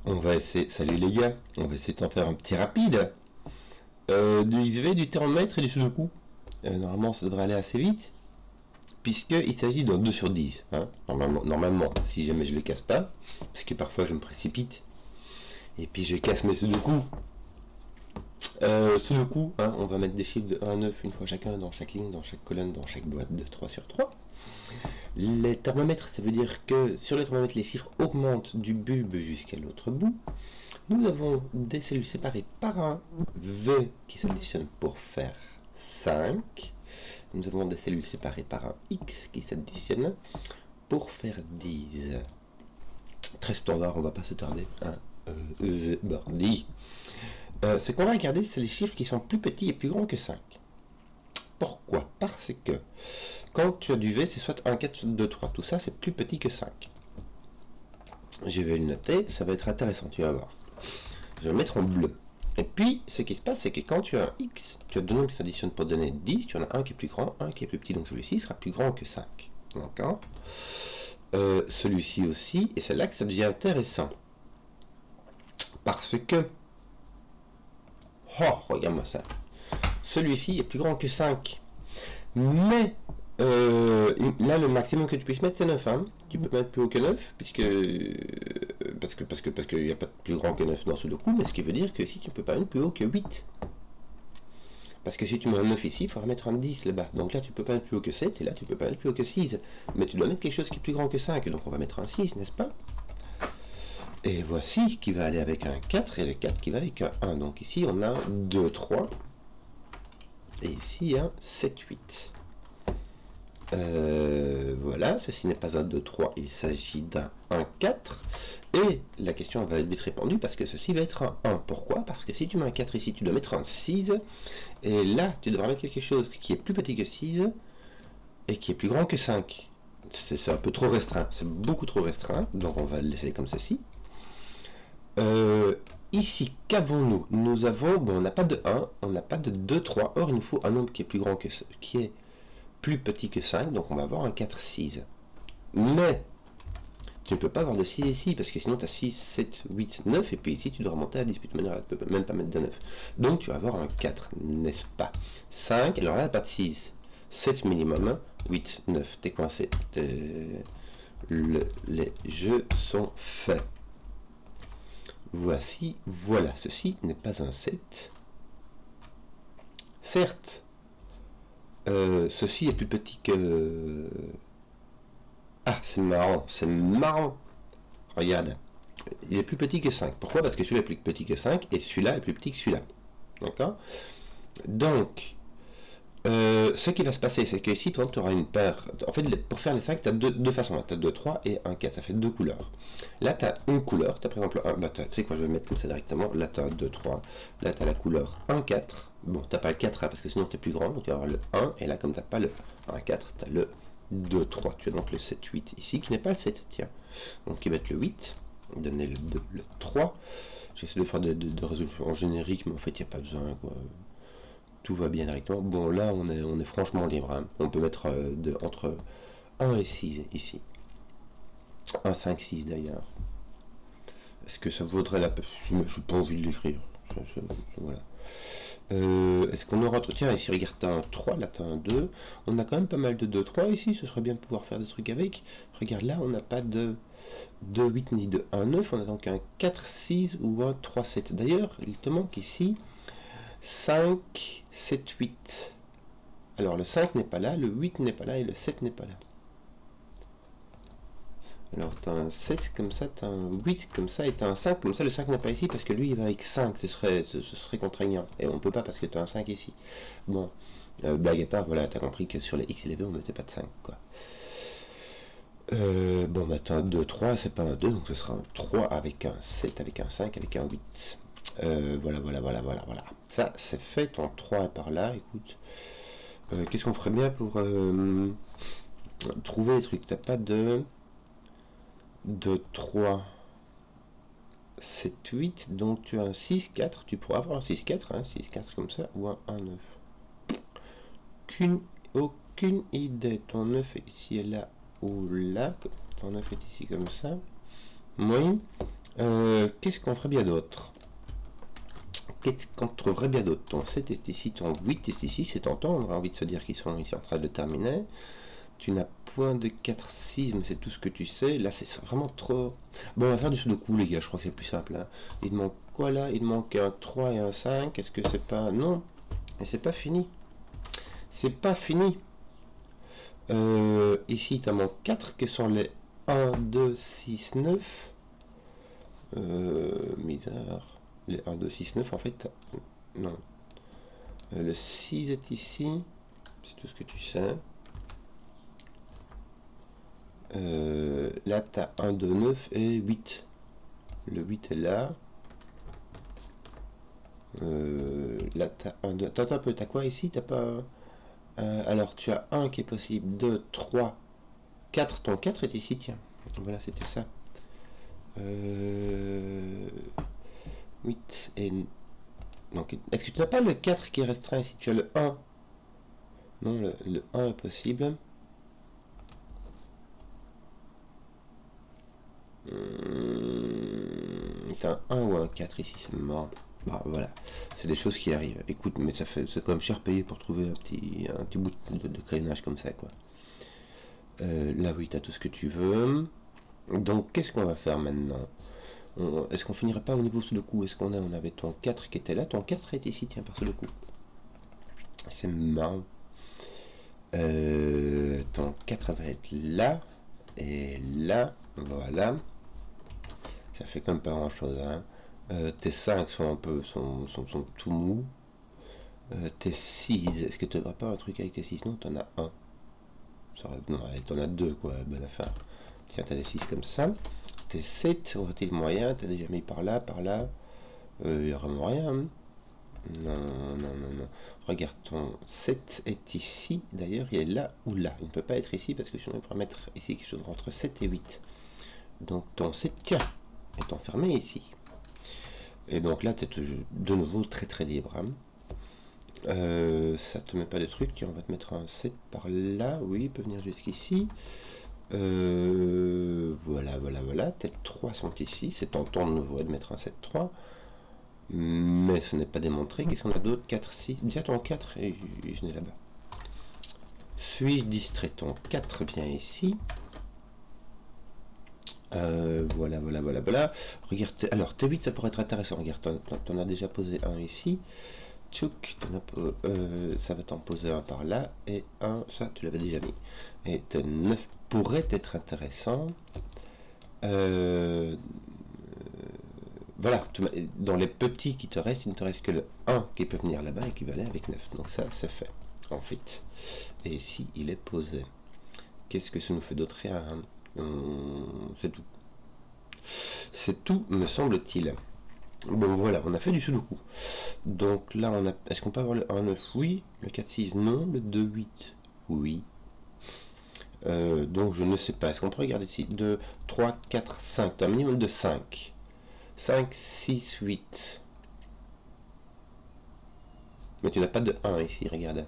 On va essayer, salut les gars, on va essayer d'en faire un petit rapide. Du XV, du thermomètre et du sudoku. Normalement ça devrait aller assez vite, puisqu'il s'agit d'un 2 sur 10. Hein. Normalement, si jamais je les casse pas, parce que parfois je me précipite, et puis je casse mes sudoku. Sudoku, hein, on va mettre des chiffres de 1 à 9 une fois chacun, dans chaque ligne, dans chaque colonne, dans chaque boîte de 3 sur 3. Les thermomètres, ça veut dire que sur le thermomètre, les chiffres augmentent du bulbe jusqu'à l'autre bout. Nous avons des cellules séparées par un V qui s'additionne pour faire 5. Nous avons des cellules séparées par un X qui s'additionne pour faire 10. Très standard, on va pas se tarder. Ce qu'on va regarder, c'est les chiffres qui sont plus petits et plus grands que 5. Pourquoi? Parce que quand tu as du V, c'est soit 1, 4, soit 2, 3. Tout ça, c'est plus petit que 5. Je vais le noter, ça va être intéressant, tu vas voir. Je vais le mettre en bleu. Et puis, ce qui se passe, c'est que quand tu as un X, tu as deux nombres qui s'additionnent pour donner 10, tu en as un qui est plus grand, un qui est plus petit, donc celui-ci sera plus grand que 5. D'accord? Celui-ci aussi, et c'est là que ça devient intéressant. Parce que... Oh, regarde-moi ça. Celui-ci est plus grand que 5. Mais là, le maximum que tu puisses mettre, c'est 9. Hein. Tu peux mettre plus haut que 9, parce qu'il n'y a pas de plus grand que 9 dans Sudoku, mais ce qui veut dire que si tu ne peux pas mettre plus haut que 8. Parce que si tu mets un 9 ici, il faudra mettre un 10 là-bas. Donc là, tu peux pas mettre plus haut que 7, et là, tu peux pas mettre plus haut que 6. Mais tu dois mettre quelque chose qui est plus grand que 5, donc on va mettre un 6, n'est-ce pas? Et voici qui va aller avec un 4, et le 4 qui va avec un 1. Donc ici, on a 2, 3. Et ici, un 7, 8. Voilà, ceci n'est pas un 2, 3, il s'agit d'un 1, 4. Et la question va être vite répondue parce que ceci va être un 1. Pourquoi? Parce que si tu mets un 4 ici, tu dois mettre un 6. Et là, tu devras mettre quelque chose qui est plus petit que 6 et qui est plus grand que 5. C'est un peu trop restreint, c'est beaucoup trop restreint. Donc on va le laisser comme ceci. Ici, qu'avons-nous? Nous avons, bon, on n'a pas de 1, on n'a pas de 2, 3. Or, il nous faut un nombre qui est plus grand que qui est plus petit que 5, donc on va avoir un 4, 6. Mais, tu ne peux pas avoir de 6 ici, parce que sinon tu as 6, 7, 8, 9, et puis ici tu dois remonter à 10, puis tu ne peux même pas mettre de 9. Donc tu vas avoir un 4, n'est-ce pas? 5, alors là, pas de 6. 7 minimum, 8, 9, t'es coincé. Les jeux sont faits. Voici, voilà, ceci n'est pas un 7. Certes, ceci est plus petit que... Ah, c'est marrant, c'est marrant. Regarde, il est plus petit que 5. Pourquoi? Parce que celui-là est plus petit que 5 et celui-là est plus petit que celui-là. D'accord? Donc, ce qui va se passer, c'est que ici, par exemple, tu auras une paire. En fait, pour faire les 5, tu as deux façons. Tu as 2, 3 et 1, 4. Ça fait deux couleurs. Là, tu as une couleur. Tu as par exemple un. Bah, tu sais quoi, je vais mettre comme ça directement. Là, tu as 2, 3. Là, tu as la couleur 1, 4. Bon, tu n'as pas le 4 là, parce que sinon, tu es plus grand. Donc, tu vas avoir le 1. Et là, comme tu n'as pas le 1, 4, tu as le 2, 3. Tu as donc le 7, 8 ici, qui n'est pas le 7. Tiens. Donc, il va être le 8. Donner le 2, le 3. J'essaie de faire de résolution générique, mais en fait, il n'y a pas besoin, quoi. Tout va bien directement. Bon, là, on est franchement libre. Hein. On peut mettre entre 1 et 6 ici. 1, 5, 6 d'ailleurs. Est-ce que ça vaudrait la peine? Je n'ai pas envie de l'écrire. Voilà. Est-ce qu'on aura... Tiens, ici, regarde, t'as un 3, là, t'as un 2. On a quand même pas mal de 2, 3 ici. Ce serait bien de pouvoir faire des trucs avec. Regarde, là, on n'a pas de 2, 8 ni de 1, 9. On a donc un 4, 6 ou un 3, 7. D'ailleurs, il te manque ici 5, 7, 8. Alors le 5 n'est pas là, le 8 n'est pas là et le 7 n'est pas là. Alors tu as un 7 comme ça, tu as un 8 comme ça et tu as un 5 comme ça. Le 5 n'est pas ici parce que lui il va avec 5, ce serait contraignant. Et on peut pas parce que tu as un 5 ici. Bon, blague à part, voilà, tu as compris que sur les X et les V on mettait pas de 5 quoi. Bon bah tu as un 2, 3, c'est pas un 2, donc ce sera un 3 avec un 7, avec un 5, avec un 8. Voilà. Ça, c'est fait, ton 3 est par là, écoute. Qu'est-ce qu'on ferait bien pour trouver les trucs? T'as pas de 3, 7, 8, donc tu as un 6, 4, tu pourras avoir un 6, 4, hein, 6, 4 comme ça, ou un 1, 9. Aucune idée. Ton 9 est ici et là, ou là. Ton 9 est ici comme ça. Oui. Qu'est-ce qu'on ferait bien d'autre? Qu'est-ce qu'on trouverait bien d'autre? Ton 7 est ici, ton 8 est ici, c'est tentant, on aurait envie de se dire qu'ils sont ici en train de terminer. Tu n'as point de 4, 6, mais c'est tout ce que tu sais. Là, c'est vraiment trop... Bon, on va faire du sudoku, les gars, je crois que c'est plus simple. Hein. Il manque quoi, là? Il manque un 3 et un 5. Est-ce que c'est pas... Non, et c'est pas fini. C'est pas fini. Ici, il t'en manque 4, qui sont les 1, 2, 6, 9. Bizarre. Les 1, 2, 6, 9, en fait... Non. Le 6 est ici. C'est tout ce que tu sais. Là, tu as 1, 2, 9 et 8. Le 8 est là. Là, tu as 1, 2... Attends un peu, tu as quoi ici? T'as pas... alors, tu as 1 qui est possible, 2, 3, 4. Ton 4 est ici, tiens. Voilà, c'était ça. 8 et... Donc, est-ce que tu n'as pas le 4 qui est restreint ici? Tu as le 1. Non, le 1 est possible. T'as un 1 ou un 4 ici, c'est mort. Bah, voilà, c'est des choses qui arrivent. Écoute, mais c'est quand même cher payé pour trouver un petit bout de crayonnage comme ça, quoi. Là, oui, t'as tout ce que tu veux. Donc, qu'est-ce qu'on va faire maintenant? Est-ce qu'on finirait pas au niveau sous le coup? Est-ce qu'on avait ton 4 qui était là? Ton 4 est ici, tiens, par sous le coup. C'est marrant. Ton 4 va être là. Et là, voilà. Ça fait quand même pas grand chose, hein. Tes 5 sont un peu sont tout mous. Tes 6, est-ce que tu n'auras pas un truc avec tes 6? Non, t'en as un. Non, allez, t'en as 2, quoi, bonne affaire. Tiens, t'as des 6 comme ça. Tes 7, aurait-il moyen? T'as déjà mis par là, par là. Il n'y a vraiment rien. Hein. Non, non, non, non. Regarde, ton 7 est ici. D'ailleurs, il est là ou là. Il ne peut pas être ici parce que sinon, il faudra mettre ici quelque chose entre 7 et 8. Donc, ton 7, tiens, est enfermé ici. Et donc là, tu es de nouveau très très libre. Hein. Ça te met pas de trucs. Tiens, on va te mettre un 7 par là. Oui, il peut venir jusqu'ici. Voilà, voilà, voilà. Tes 3 sont ici. C'est tentant de nouveau de mettre un 7, 3. Mais ce n'est pas démontré. Qu'est-ce qu'on a d'autre? 4, 6. Déjà ton 4 et je n'ai là-bas. Suis-je distrait? Ton 4 vient ici. Voilà, voilà, voilà, voilà. Regarde, alors T8 ça pourrait être intéressant. Regarde, t'en as déjà posé un ici. Tchouk, ça va t'en poser un par là. Et un, ça tu l'avais déjà mis. Et ton 9 pourrait être intéressant. Voilà, dans les petits qui te restent, il ne te reste que le 1 qui peut venir là-bas et qui va aller avec 9. Donc ça, c'est fait, en fait. Et ici, il est posé. Qu'est-ce que ça nous fait d'autre? Rien. C'est tout. C'est tout, me semble-t-il. Bon, voilà, on a fait du sudoku. Donc là, on a... Est-ce qu'on peut avoir le 1, 9? Oui. Le 4, 6, non. Le 2, 8, oui. Donc je ne sais pas. Est-ce qu'on peut regarder ici? 2, 3, 4, 5. Tu as un minimum de 5. 5, 6, 8. Mais tu n'as pas de 1 ici, regarde.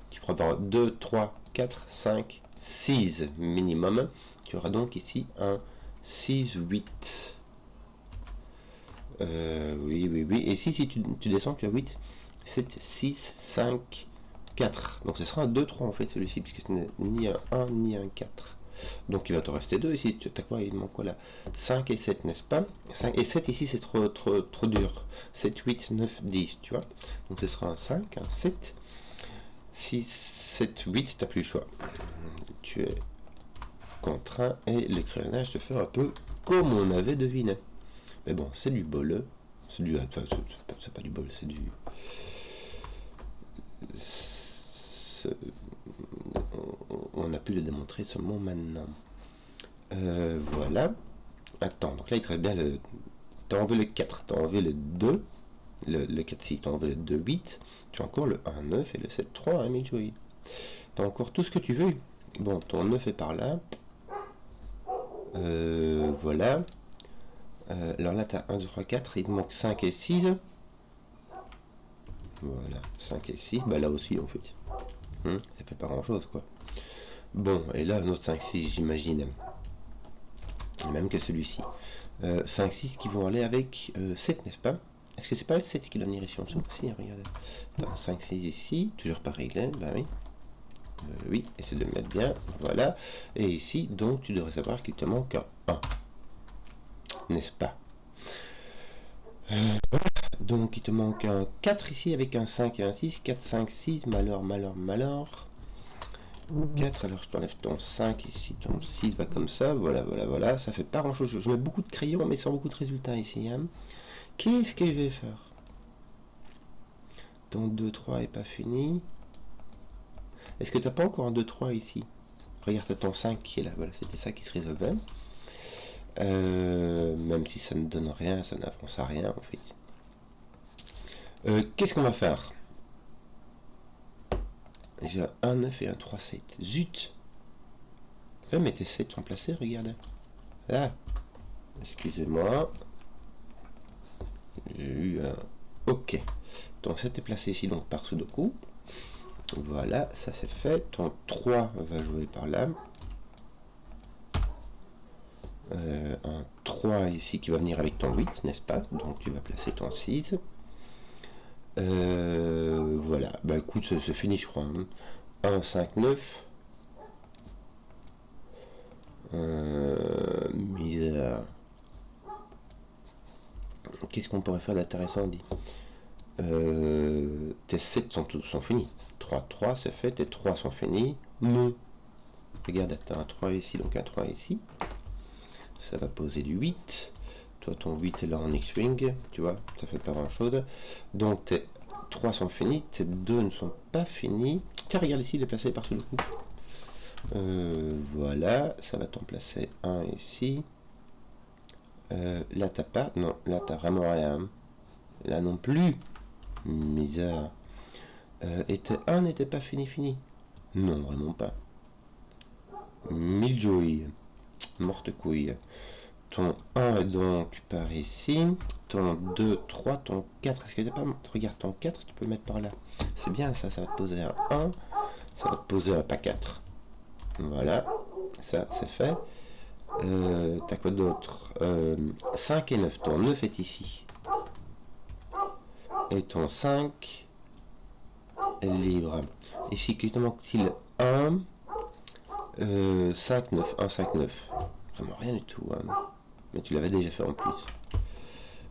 Tu prends par 2, 3, 4, 5, 6 minimum. Tu auras donc ici un 6, 8. Oui, oui, oui. Et si tu descends, tu as 8, 7, 6, 5, 4. Donc ce sera un 2, 3 en fait celui-ci, puisque ce n'est ni un 1 ni un 4. Donc il va te rester 2 ici. Tu as quoi? Il manque quoi là? 5 et 7, n'est-ce pas? 5 et 7 ici, c'est trop dur. 7, 8, 9, 10, tu vois. Donc ce sera un 5, un 7, 6, 7, 8, tu n'as plus le choix. Tu es contraint et les crayonnages se font un peu comme on avait deviné. Mais bon, c'est du bol. C'est du... Enfin, c'est pas du bol, c'est du... On a pu le démontrer seulement maintenant. Voilà. Attends, donc là il te reste bien le... T'as enlevé le 4, t'as enlevé le 2, le 4, 6, t'as enlevé le 2, 8, tu as encore le 1, 9 et le 7, 3, hein, Midjoy. T'as encore tout ce que tu veux. Bon, ton 9 est par là. Voilà. Alors là, tu as 1, 2, 3, 4. Il te manque 5 et 6. Voilà, 5 et 6. Bah là aussi, en fait. Ça fait pas grand chose, quoi. Bon, et là, un autre 5, 6, j'imagine. même que celui-ci. 5, 6 qui vont aller avec 7, n'est-ce pas? Est-ce que c'est pas le 7 qui doit venir ici en dessous? Si, regardez. Attends, 5, 6 ici, toujours pas réglé, bah oui. Oui, essaie de le mettre bien, voilà. Et ici, donc, tu devrais savoir qu'il te manque un 1. N'est-ce pas? Donc, il te manque un 4 ici avec un 5 et un 6. 4, 5, 6, malheur, malheur, malheur. 4, alors je t'enlève ton 5 ici, ton 6 va comme ça, voilà, voilà, voilà. Ça fait pas grand-chose. Je mets beaucoup de crayons, mais sans beaucoup de résultats ici. Hein. Qu'est-ce que je vais faire? Ton 2, 3 est pas fini. Est-ce que tu n'as pas encore un 2, 3 ici? Regarde, t'as ton 5 qui est là. Voilà, c'était ça qui se résolvait. Même si ça ne donne rien, ça n'avance à rien en fait. Qu'est-ce qu'on va faire? J'ai un 9 et un 3, 7. Zut! Mais tes 7 sont placés, regardez. Là. Excusez-moi. J'ai eu un... Ok. Ton 7 est placé ici, donc par Sudoku. Voilà, ça c'est fait. Ton 3 va jouer par là. Un 3 ici qui va venir avec ton 8, n'est-ce pas? Donc tu vas placer ton 6. Voilà, bah écoute, c'est fini je crois. Hein. 1, 5, 9. Misère. Qu'est-ce qu'on pourrait faire d'intéressant, dit tes 7 sont finis. 3, 3 c'est fait, tes 3 sont finis. Non. Regarde, tu as un 3 ici, donc un 3 ici. Ça va poser du 8. Toi, ton 8 est là en X-Wing, tu vois, ça fait pas grand-chose. Donc, tes 3 sont finis, tes 2 ne sont pas finis. Tiens, regarde ici, il est placé par-dessus le coup. Voilà, ça va t'en placer un ici. Là, t'as pas, non, là, t'as vraiment rien. Là non plus. Misère. Et tes 1 n'était pas fini. Non, vraiment pas. Mille jouilles. Morte couille. Ton 1 est donc par ici. Ton 2, 3, ton 4. Est-ce que t'as pas... Regarde, ton 4, tu peux le mettre par là. C'est bien ça, ça va te poser un 1. Ça va te poser un pas 4. Voilà. Ça, c'est fait. T'as quoi d'autre 5 et 9. Ton 9 est ici. Et ton 5 est libre. Ici, qu'il te manque-t-il 1 5, 9. 1, 5, 9. Vraiment rien du tout. Hein. Mais tu l'avais déjà fait en plus.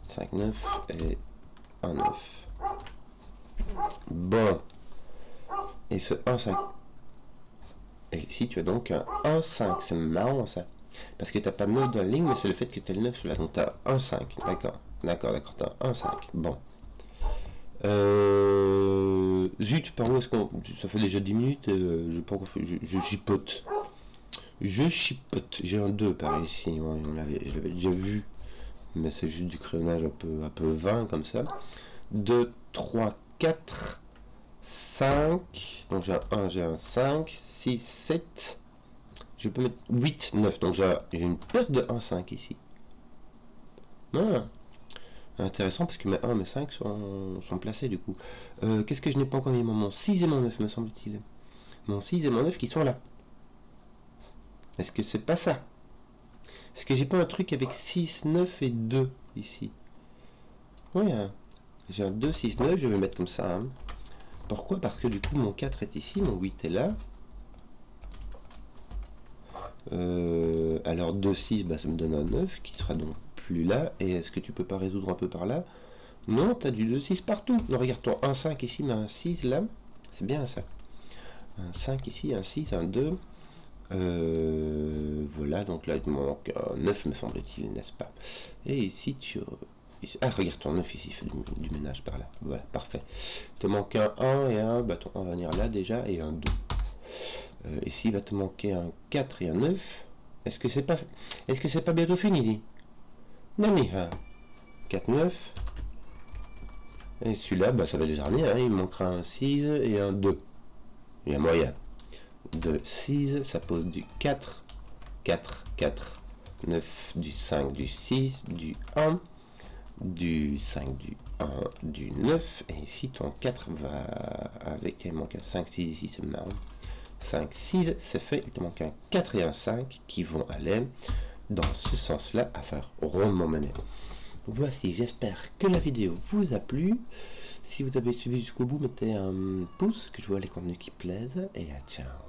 5, 9 et 1, 9. Bon. Et ce 1, 5. Et ici, tu as donc un 1, 5. C'est marrant ça. Parce que tu n'as pas de 9 dans la ligne, mais c'est le fait que tu as le 9 sur la. Donc tu as 1, 5. D'accord. D'accord. Tu as 1, 5. Bon. Zut, par où est-ce qu'on... Ça fait déjà 10 minutes, je chipote. Je chipote. J'ai un 2 par ici, ouais, je l'avais déjà vu. Mais c'est juste du crayonnage un peu vain comme ça. 2, 3, 4, 5. Donc j'ai un 1, j'ai un 5, 6, 7. Je peux mettre 8, 9. Donc j'ai une perte de 1, 5 ici. Ah. Intéressant parce que mes 1 et mes 5 sont placés du coup. Qu'est-ce que je n'ai pas encore mis? Mon 6 et mon 9 me semble-t-il. Mon 6 et mon 9 qui sont là. Est-ce que c'est pas ça? Est-ce que j'ai pas un truc avec 6, 9 et 2 ici? Oui, hein. J'ai un 2, 6, 9, je vais mettre comme ça. Hein. Pourquoi? Parce que du coup mon 4 est ici, mon 8 est là. Alors 2, 6, bah, ça me donne un 9 qui sera donc plus là. Et est-ce que tu peux pas résoudre un peu par là? Non, tu as du 2, 6 partout. Non, regarde, ton 1, 5 ici, mais un 6 là. C'est bien ça. Un 5 ici, un 6, un 2. Voilà, donc là il te manque un 9 me semble-t-il, n'est-ce pas? Et ici tu... Ah, regarde ton 9 ici, il fait du ménage par là. Voilà, parfait. Il te manque un 1 et un, bah ton 1 va venir là déjà, et un 2. Ici il va te manquer un 4 et un 9. Est-ce que c'est pas bientôt fini, dit? Non, 4, 9. Et celui-là, bah ça va déjà venir, hein. Il manquera un 6 et un 2. Il y a moyen. De 6, ça pose du 4, 4, 4, 9, du 5, du 6, du 1, du 5, du 1, du 9, et ici ton 4 va avec, il manque un 5, 6 ici, c'est marrant, 5, 6, c'est fait, il te manque un 4 et un 5 qui vont aller dans ce sens-là à faire rondement mener. Voici, j'espère que la vidéo vous a plu. Si vous avez suivi jusqu'au bout, mettez un pouce, que je vois les contenus qui plaisent, et ciao.